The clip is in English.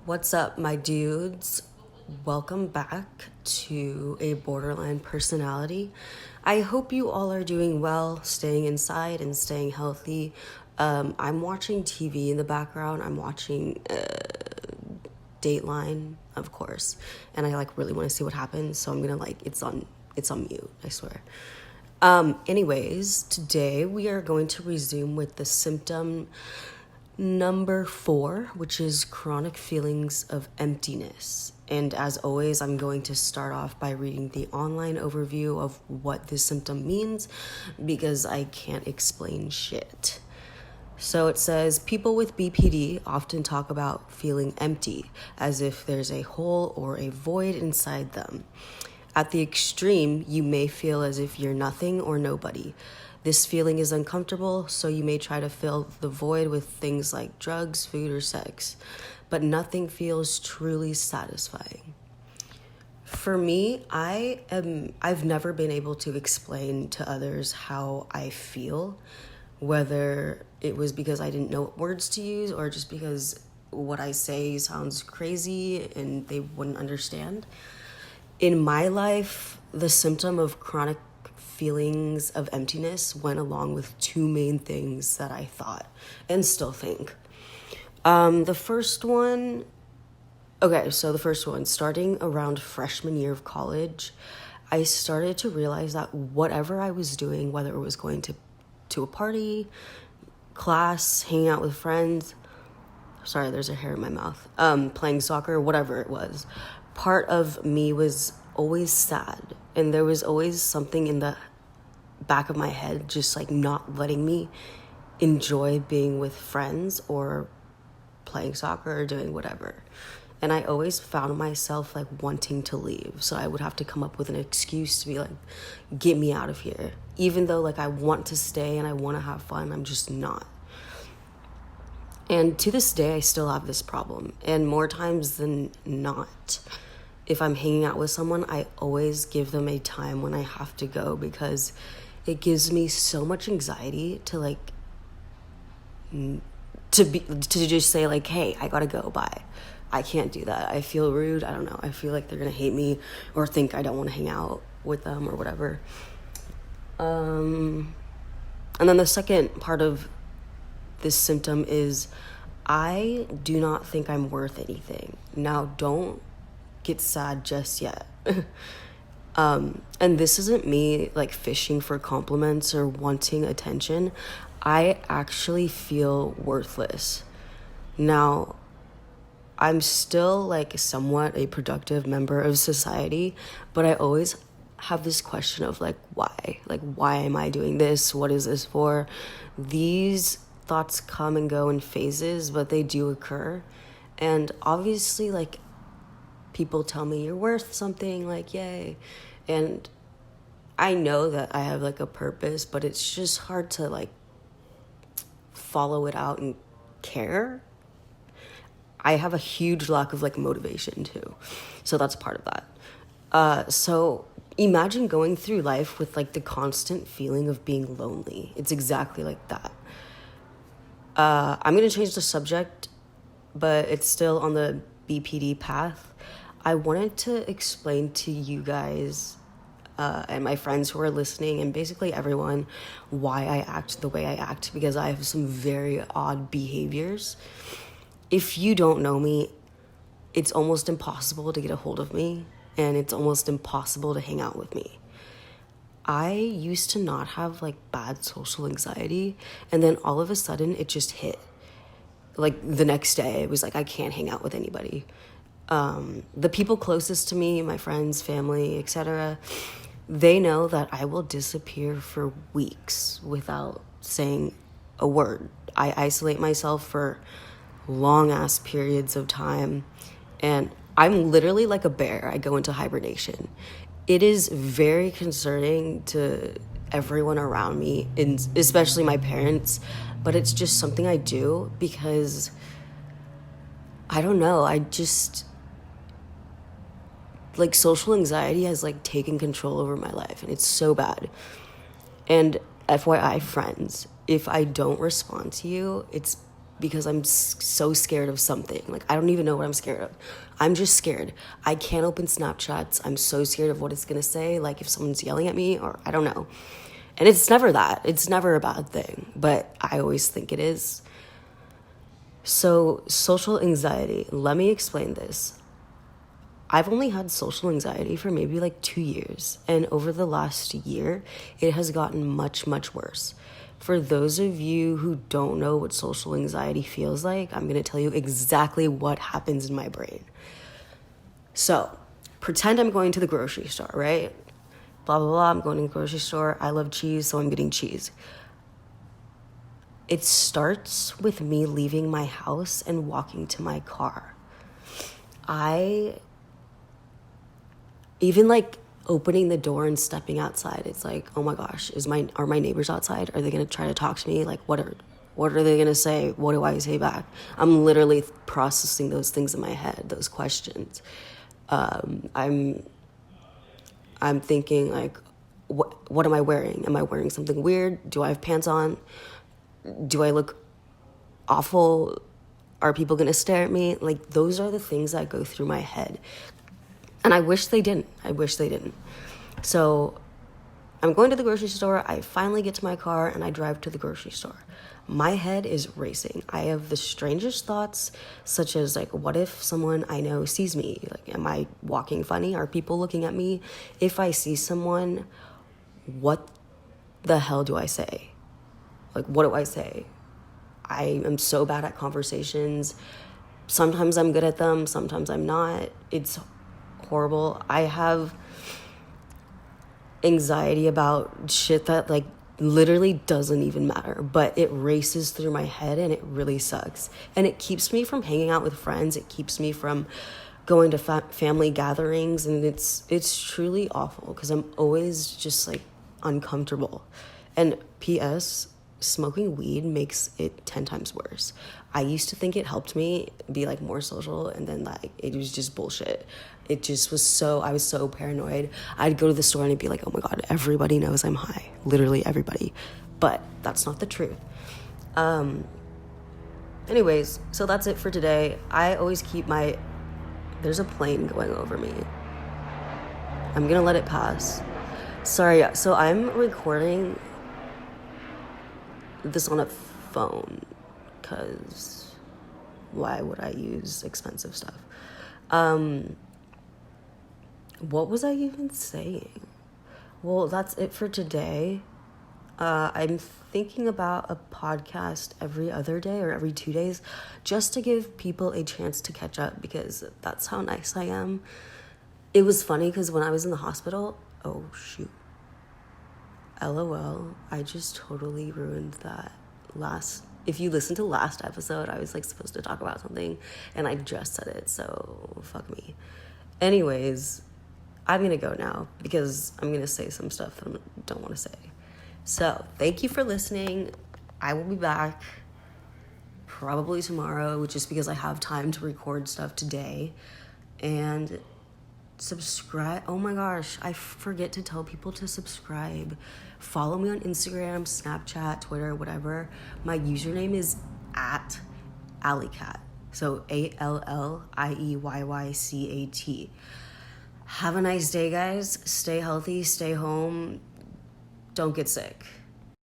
What's up, my dudes? Welcome back to A Borderline Personality. I hope you all are doing well, staying inside and staying healthy. I'm watching TV in the background. I'm watching Dateline, of course, and I really want to see what happens. So I'm gonna it's on mute. I swear. Anyways, today we are going to resume with the symptom number 4, which is chronic feelings of emptiness. And as always, I'm going to start off by reading the online overview of what this symptom means because I can't explain shit. So it says, people with BPD often talk about feeling empty, as if there's a hole or a void inside them. At the extreme, you may feel as if you're nothing or nobody. This feeling is uncomfortable, so you may try to fill the void with things like drugs, food, or sex, but nothing feels truly satisfying. For me, I've never been able to explain to others how I feel, whether it was because I didn't know what words to use or just because what I say sounds crazy and they wouldn't understand. In my life, the symptom of chronic feelings of emptiness went along with two main things that I thought and still think. The first one, starting around freshman year of college, I started to realize that whatever I was doing, whether it was going to a party, class, hanging out with friends, sorry, there's a hair in my mouth, playing soccer, whatever it was, part of me was always sad. And there was always something in the back of my head just not letting me enjoy being with friends or playing soccer or doing whatever. And I always found myself wanting to leave. So I would have to come up with an excuse to be get me out of here. Even though I want to stay and I want to have fun, I'm just not. And to this day, I still have this problem. And more times than not, if I'm hanging out with someone, I always give them a time when I have to go because it gives me so much anxiety to just say hey, I gotta go, bye. I can't do that. I feel rude. I don't know. I feel like they're gonna hate me or think I don't want to hang out with them or whatever. And then the second part of this symptom is I do not think I'm worth anything. Now, don't get sad just yet. And this isn't me fishing for compliments or wanting attention. I actually feel worthless. Now, I'm still somewhat a productive member of society, but I always have this question of why? Why am I doing this? What is this for? These thoughts come and go in phases, but they do occur. And obviously people tell me you're worth something, yay. And I know that I have a purpose, but it's just hard to follow it out and care. I have a huge lack of motivation too. So that's part of that. So imagine going through life with the constant feeling of being lonely. It's exactly like that. I'm going to change the subject, but it's still on the BPD path. I wanted to explain to you guys and my friends who are listening and basically everyone why I act the way I act because I have some very odd behaviors. If you don't know me, it's almost impossible to get a hold of me and it's almost impossible to hang out with me. I used to not have bad social anxiety, and then all of a sudden it just hit. The next day it was I can't hang out with anybody. The people closest to me, my friends, family, etc., they know that I will disappear for weeks without saying a word. I isolate myself for long ass periods of time, and I'm literally like a bear. I go into hibernation. It is very concerning to everyone around me, and especially my parents, but it's just something I do because I don't know, I just social anxiety has taken control over my life, and it's so bad. And FYI, friends, if I don't respond to you, it's because I'm so scared of something. Like, I don't even know what I'm scared of. I'm just scared. I can't open Snapchats. I'm so scared of what it's going to say. Like, if someone's yelling at me, or I don't know. And it's never that. It's never a bad thing. But I always think it is. So, social anxiety. Let me explain this. I've only had social anxiety for maybe like 2 years. And over the last year, it has gotten much, much worse. For those of you who don't know what social anxiety feels like, I'm going to tell you exactly what happens in my brain. So, pretend I'm going to the grocery store, right? Blah, blah, blah. I'm going to the grocery store. I love cheese, so I'm getting cheese. It starts with me leaving my house and walking to my car. Even like opening the door and stepping outside, it's like, oh my gosh, are my neighbors outside? Are they gonna try to talk to me? Like, what are they gonna say? What do I say back? I'm literally processing those things in my head, those questions. I'm thinking like, what am I wearing? Am I wearing something weird? Do I have pants on? Do I look awful? Are people gonna stare at me? Like, those are the things that go through my head. And I wish they didn't. So I'm going to the grocery store. I finally get to my car and I drive to the grocery store. My head is racing. I have the strangest thoughts, such as like, what if someone I know sees me? Like, am I walking funny? Are people looking at me? If I see someone, what the hell do I say? Like, what do I say? I am so bad at conversations. Sometimes I'm good at them. Sometimes I'm not. It's horrible. I have anxiety about shit that like literally doesn't even matter, but it races through my head and it really sucks. And it keeps me from hanging out with friends. It keeps me from going to family gatherings, and it's truly awful because I'm always just like uncomfortable. And P.S., smoking weed makes it 10 times worse. I used to think it helped me be like more social, and then like it was just bullshit. It just was I was so paranoid. I'd go to the store and I'd be like, oh my God, everybody knows I'm high. Literally everybody. But that's not the truth. Anyways, so that's it for today. I always keep there's a plane going over me. I'm gonna let it pass. Sorry, so I'm recording this on a phone because why would I use expensive stuff? What was I even saying? Well, that's it for today. I'm thinking about a podcast every other day or every 2 days just to give people a chance to catch up because that's how nice I am. It was funny because when I was in the hospital, oh shoot. LOL, I just totally ruined that if you listen to last episode, I was like supposed to talk about something and I just said it, so fuck me. Anyways, I'm gonna go now because I'm gonna say some stuff that I don't want to say. So thank you for listening. I will be back probably tomorrow, just because I have time to record stuff today. And subscribe. Oh my gosh, I forget to tell people to subscribe. Follow me on Instagram, Snapchat, Twitter, whatever. My username is @Alleycat. So ALLIEYYCAT. Have a nice day, guys. Stay healthy, stay home. Don't get sick.